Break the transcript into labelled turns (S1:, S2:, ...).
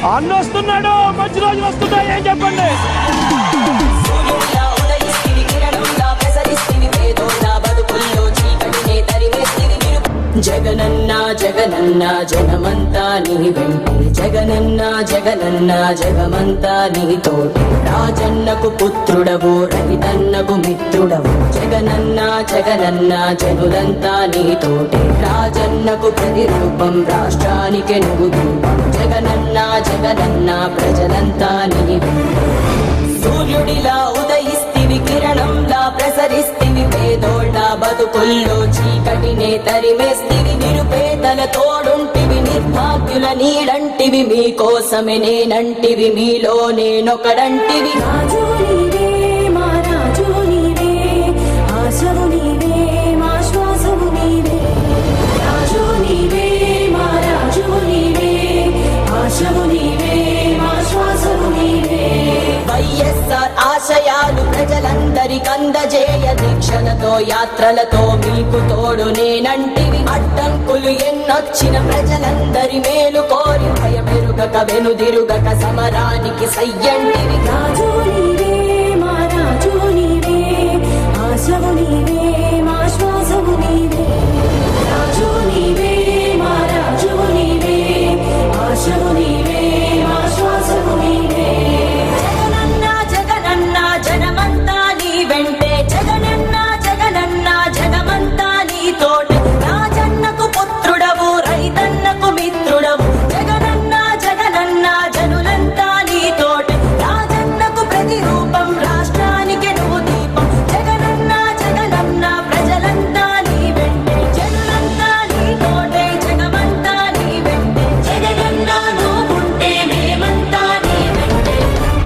S1: అన్న వస్తున్నాడు, మంచి రోజులు వస్తున్నాయి, ఏం చెప్పండి.
S2: జగనన్న జగనన్న జగమంతా నీ వెంటే, జగనన్న జగనన్న జగమంతా నీ తోటి. రాజన్నకు పుత్రుడవు, రైతన్నకు మిత్రుడవు, జగనన్న జగనన్న జనులంతా నీ తోటి. రాజన్నకు ప్రతిరూపం, రాష్ట్రానికి నువ్వు రూపం, జగనన్న జగనన్న ప్రజలంతా నీ వెంటే. సూర్యుడిలా ఉదయిస్తివి, కిరణంలా ప్రసరిస్తివి, పేదోళ్ళ బతుకుల్లో చీకటినే తరిమేస్తివి. నిరుపేదల తోడుంటివి, నిర్భాగ్యుల నీడంటివి, మీకోసమే నేనంటివి, మీలో నేనొకడంటివి.
S3: రాజు నీవే, మా రాజు నీవే, ఆశవు నీవే, మా శ్వాసవు నీవే. రాజు నీవే, మా రాజు నీవే, ఆశవు నీవే, మా శ్వాసవు నీవే.
S2: వైఎస్ఆర్ ఆశయాలు ప్రజలందరికందజేయ, దీక్షలతో యాత్రలతో మీకు తోడు నేనంటివి. అడ్డంకులు ఎన్నొచ్చిన ప్రజలందరి మేలు కోరి, భయమెరుగక వెనుదిరుగక సమరానికి సయ్యంటివి.
S3: రాజు నీవే, మా రాజు నీవే, ఆశవు నీవే,